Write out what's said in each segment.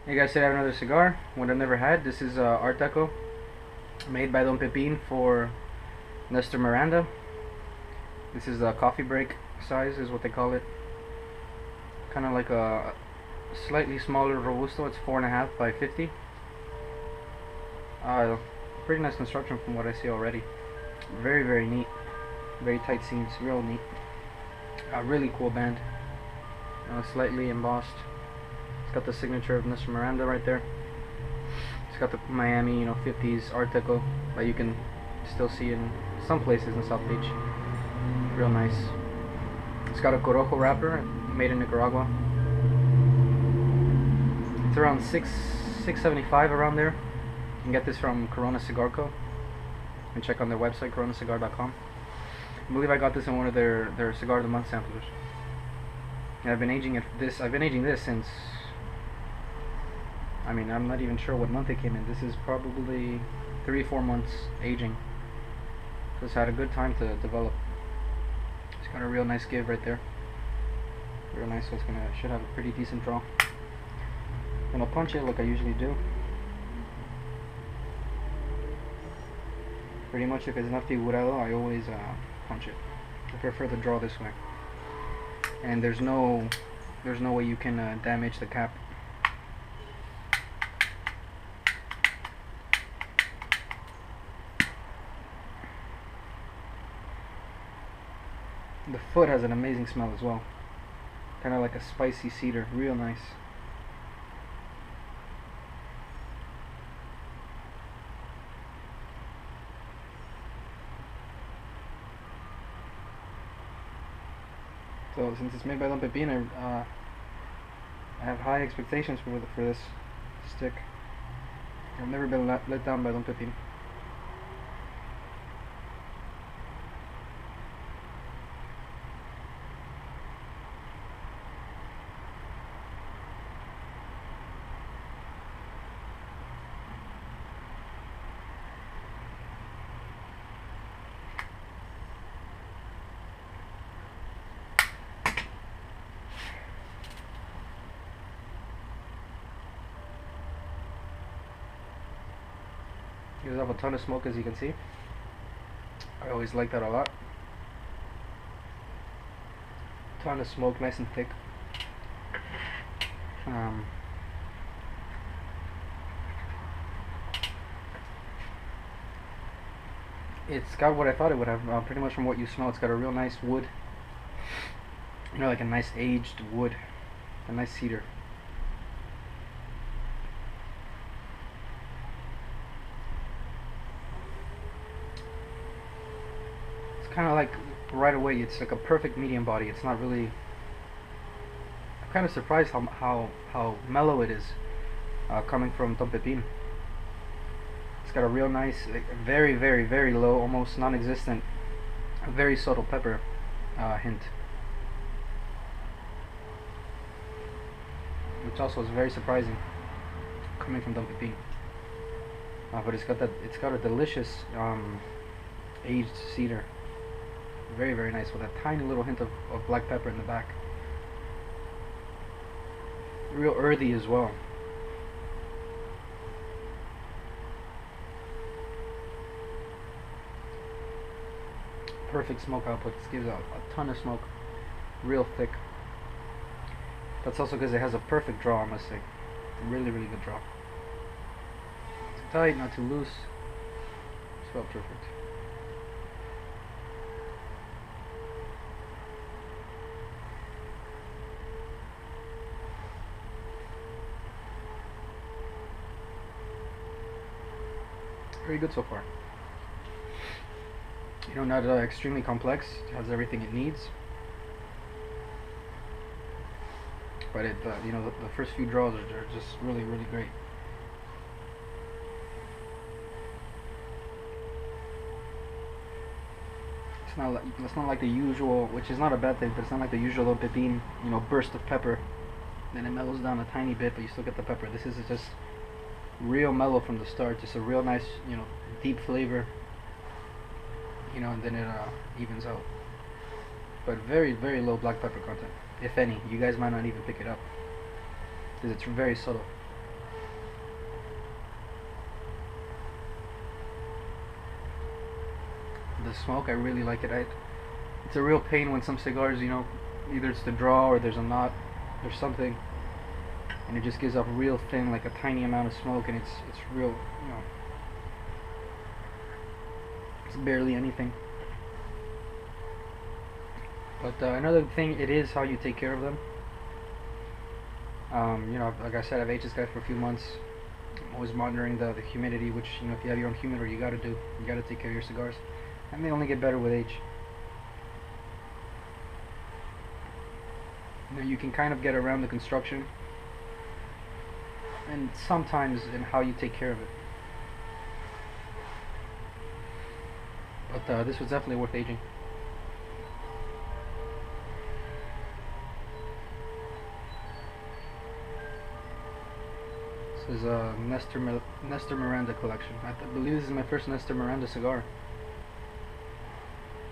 Hey guys, today I have another cigar, one I've never had. This is Art Deco, made by Don Pepin for Nestor Miranda. This is a coffee break size, is what they call it. Kind of like a slightly smaller Robusto. It's 4.5 by 50. Pretty nice construction from what I see already. Very, very neat. Very tight seams, real neat. A really cool band. Slightly embossed. It's got the signature of Nestor Miranda right there. It's got the Miami, 50s Art Deco that you can still see in some places in South Beach. Real nice. It's got a Corojo wrapper, made in Nicaragua. It's around $6.75 around there. You can get this from Corona Cigar Co. And check on their website, coronacigar.com. I believe I got this in one of their Cigar of the Month samplers. And I've been aging this since, I'm not even sure what month it came in. This is probably 3-4 months aging. So it's had a good time to develop. It's got a real nice give right there. Real nice, so should have a pretty decent draw. And I'll punch it like I usually do. Pretty much if it's not figurado, I always punch it. I prefer the draw this way. And there's no way you can damage the cap. The foot has an amazing smell as well. Kind of like a spicy cedar, real nice. So since it's made by Don Pepin, I have high expectations for this stick. I've never been let down by Don Pepin. You have a ton of smoke, as you can see. I always like that a lot. Ton of smoke, nice and thick. It's got what I thought it would have, pretty much from what you smell. It's got a real nice wood, like a nice aged wood, a nice cedar. Kind of like right away, it's like a perfect medium body. It's not really. I'm kind of surprised how mellow it is, coming from Don Pepin. It's got a real nice, very, very, very low, almost non-existent, very subtle pepper hint, which also is very surprising coming from Don Pepin. But it's got a delicious aged cedar. Very, very nice, with a tiny little hint of black pepper in the back. Real earthy as well. Perfect smoke output. This gives out a ton of smoke. Real thick. That's also because it has a perfect draw, I must say. Really, really good draw. Too tight, not too loose. It's about perfect. Very good so far. Not extremely complex. It has everything it needs. But the first few draws are just really, really great. It's not like the usual, which is not a bad thing, but it's not like the usual Don Pepin, burst of pepper. Then it mellows down a tiny bit, but you still get the pepper. This is just real mellow from the start, just a real nice, deep flavor, and then it evens out. But very, very low black pepper content, if any. You guys might not even pick it up because it's very subtle. smoke. I really like it. It's a real pain when some cigars, you know, either it's the draw or there's a knot or something, and it just gives off real thin, like a tiny amount of smoke, and it's real, you know, it's barely anything. But another thing, it is how you take care of them. You know, like I said, I've aged this guy for a few months. I'm always monitoring the humidity, which, you know, if you have your own humidor, you gotta do. You gotta take care of your cigars, and they only get better with age. You know, you can kind of get around the construction, and sometimes in how you take care of it. But this was definitely worth aging. This is a Nestor Miranda collection. I believe this is my first Nestor Miranda cigar.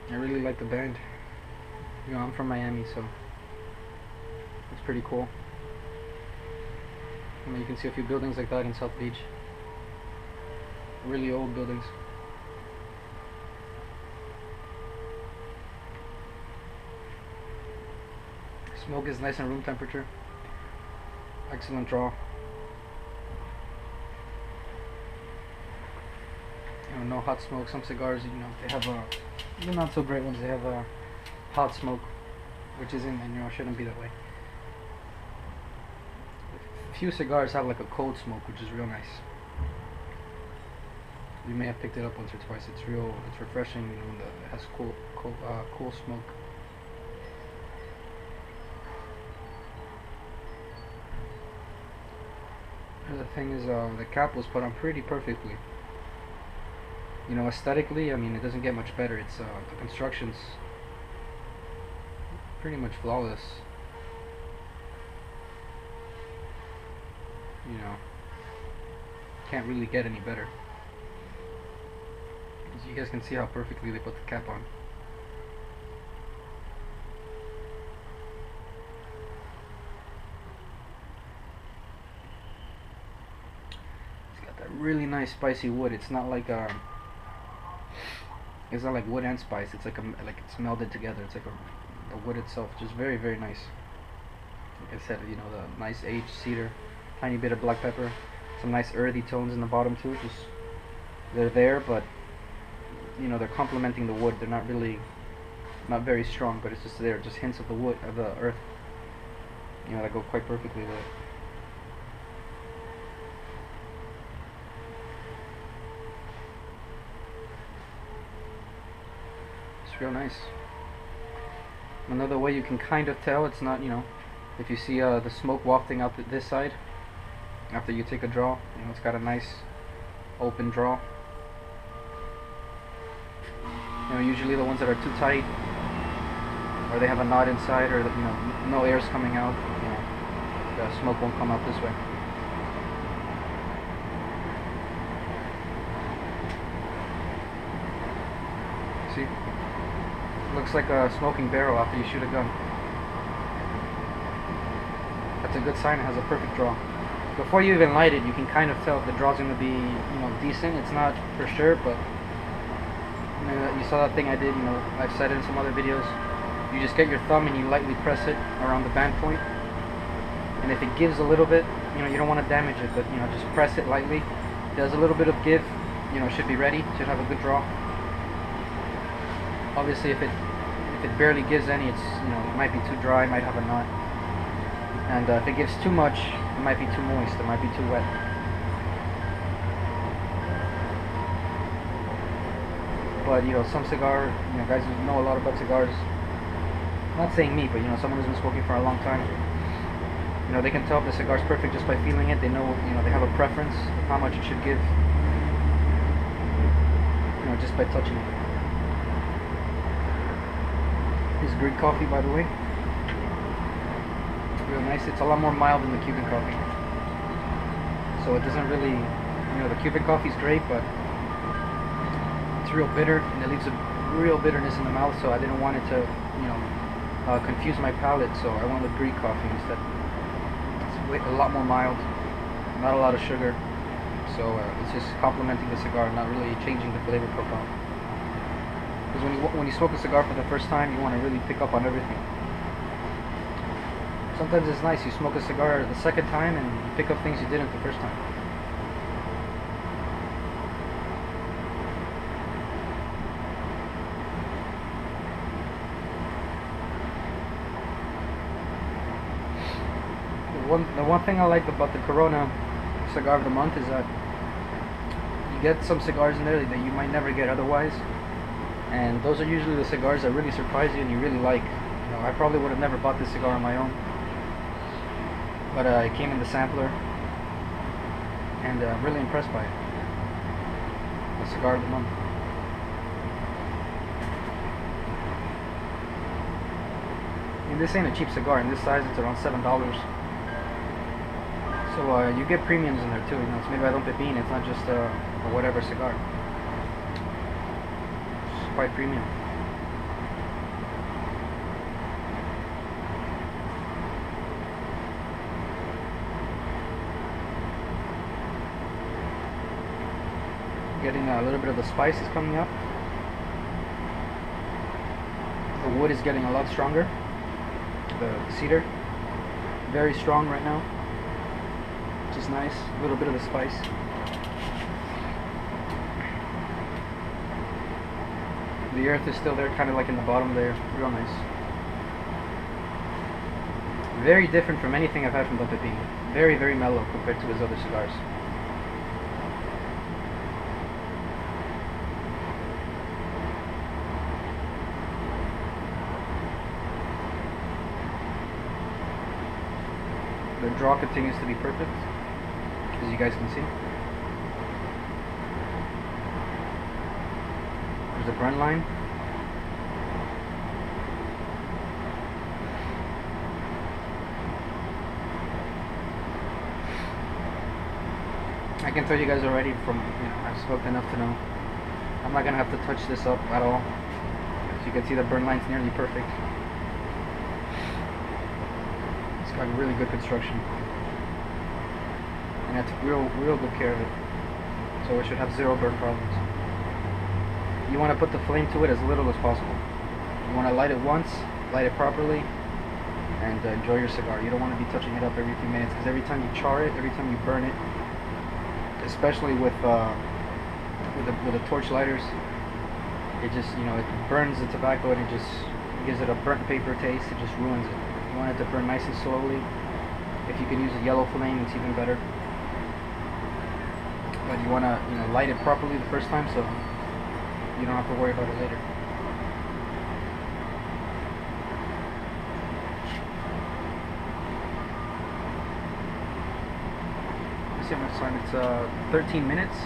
I really like the band. You know, I'm from Miami, so it's pretty cool. I mean, you can see a few buildings like that in South Beach. Really old buildings. Smoke is nice and room temperature. Excellent draw. You know, no hot smoke. Some cigars, you know, they have the not so great ones. They have a hot smoke, which isn't, and you know, shouldn't be that way. Few cigars have like a cold smoke, which is real nice. You may have picked it up once or twice. It's refreshing, you know, when it has cool smoke. The thing is, the cap was put on pretty perfectly. You know, aesthetically, I mean, it doesn't get much better. It's the construction's pretty much flawless. You know, can't really get any better. As you guys can see how perfectly they put the cap on. It's got that really nice spicy wood. It's not like wood and spice. It's like it's melded together. It's like the wood itself, just very, very nice. Like I said, you know, the nice aged cedar. Tiny bit of black pepper, some nice earthy tones in the bottom too. Just they're there, but you know, they're complementing the wood. They're not very strong, but it's just there, just hints of the wood, of the earth. You know, that go quite perfectly with it. It's real nice. Another way you can kind of tell it's not, you know, if you see the smoke wafting out this side. After you take a draw, you know, it's got a nice open draw. You know, usually the ones that are too tight, or they have a knot inside, or you know, no air's coming out, you know, the smoke won't come out this way. See? Looks like a smoking barrel after you shoot a gun. That's a good sign. It has a perfect draw. Before you even light it, you can kind of tell if the draw's going to be, you know, decent. It's not for sure, but you know, you saw that thing I did. You know, I've said it in some other videos. You just get your thumb and you lightly press it around the band point, and if it gives a little bit, you know, you don't want to damage it, but you know, just press it lightly. It does a little bit of give, you know, should be ready, should have a good draw. Obviously, if it barely gives any, it's, you know, it might be too dry, might have a knot. And if it gives too much, it might be too moist, it might be too wet. But, you know, some cigar, you know, guys who know a lot about cigars, I'm not saying me, but, you know, someone who's been smoking for a long time, you know, they can tell if the cigar's perfect just by feeling it. They know, you know, they have a preference of how much it should give, you know, just by touching it. This is Greek coffee, by the way. Real nice. It's a lot more mild than the Cuban coffee, so it doesn't really, you know, the Cuban coffee is great, but it's real bitter and it leaves a real bitterness in the mouth, so I didn't want it to, you know, confuse my palate, so I went with Greek coffee instead. It's a lot more mild, not a lot of sugar, so it's just complementing the cigar, not really changing the flavor profile. Because when you smoke a cigar for the first time, you want to really pick up on everything. Sometimes it's nice, you smoke a cigar the second time and you pick up things you didn't the first time. The one thing I like about the Corona Cigar of the Month is that you get some cigars in there that you might never get otherwise, and those are usually the cigars that really surprise you and you really like. You know, I probably would have never bought this cigar on my own, but it came in the sampler, and I'm really impressed by it. The Cigar of the Month. And this ain't a cheap cigar. In this size, it's around $7. So you get premiums in there too. You know, it's made by Pt.1. It's not just a whatever cigar. It's quite premium. Getting a little bit of the spice is coming up. The wood is getting a lot stronger. The cedar, very strong right now, which is nice. A little bit of the spice. The earth is still there, kind of like in the bottom there. Real nice. Very different from anything I've had from Pt.1. Very, very mellow compared to his other cigars. The draw continues to be perfect, as you guys can see. There's the burn line. I can tell you guys already from, I've smoked enough to know, I'm not going to have to touch this up at all. As you can see, the burn line's nearly perfect. Got really good construction, and I took real good care of it, so it should have zero burn problems. You want to put the flame to it as little as possible. You want to light it once, light it properly, and enjoy your cigar. You don't want to be touching it up every few minutes, because every time you char it, every time you burn it, especially with the torch lighters, it just, it burns the tobacco and it just gives it a burnt paper taste. It just ruins it. You want it to burn nice and slowly. If you can use a yellow flame, it's even better. But you want to, light it properly the first time, so you don't have to worry about it later. Let's see how much time. It's 13 minutes.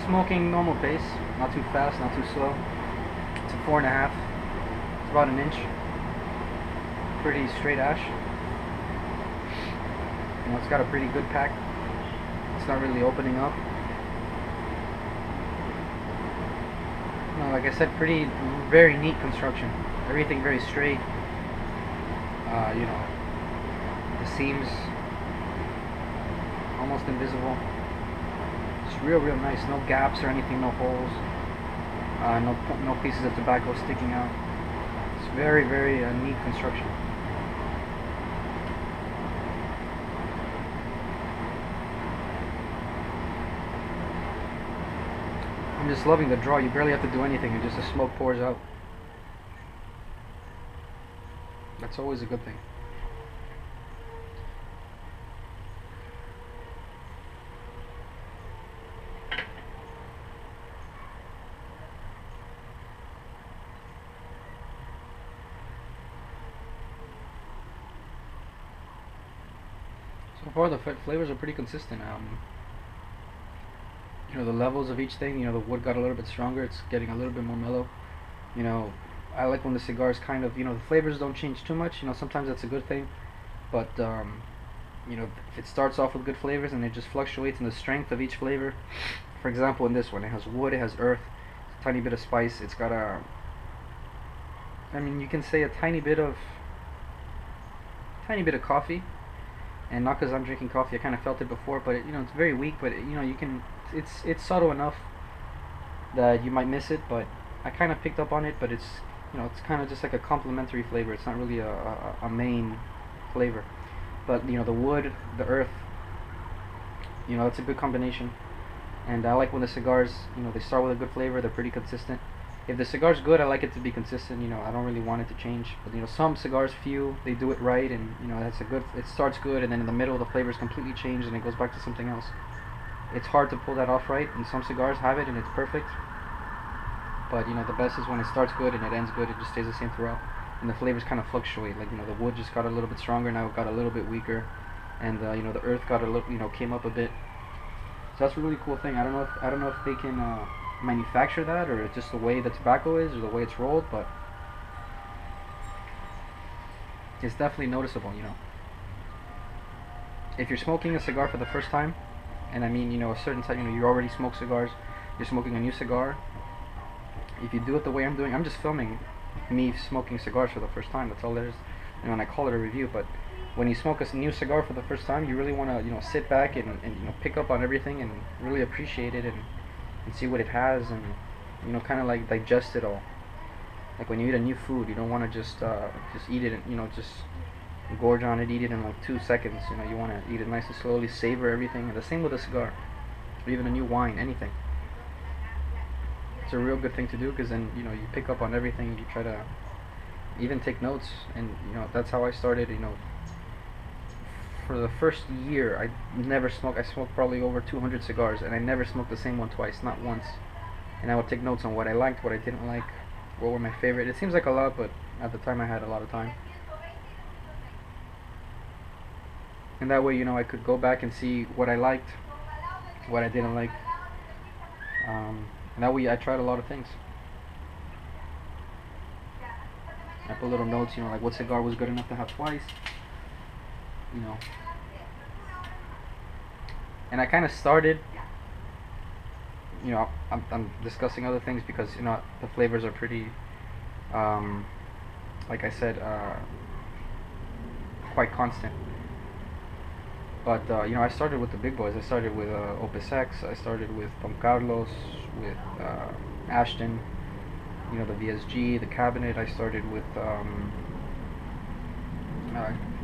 Smoking normal pace, not too fast, not too slow. It's a 4.5. It's about an inch. Pretty straight ash. It's got a pretty good pack. It's not really opening up. Like I said, very neat construction. Everything very straight. The seams almost invisible. It's real nice. No gaps or anything. No holes. No pieces of tobacco sticking out. It's very neat construction. I'm just loving the draw. You barely have to do anything, and just the smoke pours out. That's always a good thing. So far the flavors are pretty consistent. The levels of each thing, the wood got a little bit stronger, it's getting a little bit more mellow. I like when the cigars kind of, the flavors don't change too much. Sometimes that's a good thing, but if it starts off with good flavors and it just fluctuates in the strength of each flavor. For example, in this one, it has wood, it has earth, a tiny bit of spice, it's got you can say a tiny bit of coffee. And not because I'm drinking coffee, I kind of felt it before, but it's very weak. But you can, it's subtle enough that you might miss it, but I kind of picked up on it. But it's, you know, it's kind of just like a complementary flavor. It's not really a main flavor. But you know, the wood, the earth, you know, it's a good combination. And I like when the cigars, you know, they start with a good flavor. They're pretty consistent. If the cigar's good, I like it to be consistent. You know, I don't really want it to change. But you know, some cigars feel they do it right, and you know, that's a good. It starts good, and then in the middle, the flavors completely change, and it goes back to something else. It's hard to pull that off right, and some cigars have it, and it's perfect. But you know, the best is when it starts good and it ends good. It just stays the same throughout, and the flavors kind of fluctuate. Like, you know, the wood just got a little bit stronger, now it got a little bit weaker, and you know, the earth got a little, you know, came up a bit. So that's a really cool thing. I don't know if they can manufacture that, or just the way the tobacco is, or the way it's rolled, but it's definitely noticeable. You know, if you're smoking a cigar for the first time, and I mean, you know, a certain type, you know, you already smoke cigars, you're smoking a new cigar. If you do it the way I'm doing, I'm just filming me smoking cigars for the first time. That's all there is. You know, and I call it a review, but when you smoke a new cigar for the first time, you really want to, you know, sit back and you know, pick up on everything and really appreciate it, and see what it has, and you know, kind of like digest it all. Like when you eat a new food, you don't want to just eat it, and you know, just gorge on it, eat it in like 2 seconds. You know, you want to eat it nice and slowly, savor everything. And the same with a cigar, or even a new wine, anything. It's a real good thing to do, because then, you know, you pick up on everything. You try to even take notes, and you know, that's how I started. You know, for the first year, I never smoked. I smoked probably over 200 cigars, and I never smoked the same one twice, not once. And I would take notes on what I liked, what I didn't like, what were my favorite. It seems like a lot, but at the time I had a lot of time. And that way, you know, I could go back and see what I liked, what I didn't like. And that way I tried a lot of things. I put little notes, you know, like what cigar was good enough to have twice, you know. And I kind of started, you know, I'm discussing other things because, you know, the flavors are pretty, like I said, quite constant. But you know, I started with the big boys. I started with Opus X. I started with Don Carlos, with Ashton. You know, the VSG, the Cabinet. I started with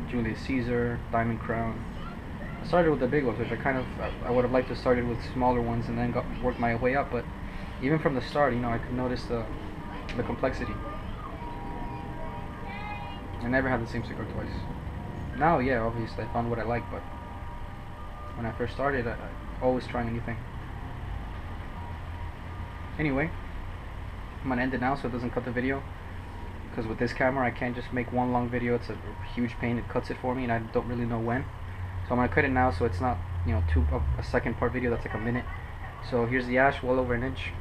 Julius Caesar, Diamond Crown. I started with the big ones, which I would have liked to started with smaller ones and then worked my way up. But even from the start, you know, I could notice the complexity. I never had the same cigar twice. Now, yeah, obviously I found what I like, but when I first started, I always trying a new thing. Anyway, I'm gonna end it now so it doesn't cut the video, because with this camera I can't just make one long video. It's a huge pain. It cuts it for me, and I don't really know when. So I'm gonna cut it now so it's not, you know, a second part video that's like a minute. So here's the ash, well over an inch.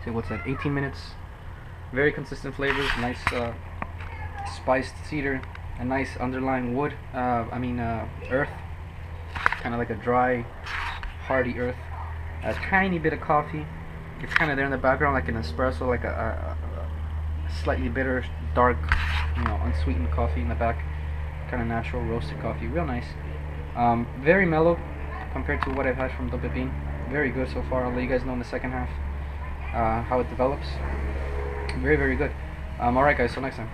See, what's that? 18 minutes. Very consistent flavors. Nice spiced cedar, a nice underlying wood. Earth. Kind of like a dry, hearty earth. A tiny bit of coffee. It's kind of there in the background, like an espresso, like a slightly bitter, dark, you know, unsweetened coffee in the back. Kind of natural roasted coffee, real nice. Very mellow compared to what I've had from Pt.1. Very good so far. I'll let you guys know in the second half how it develops. Very, very good. Alright guys, so next time.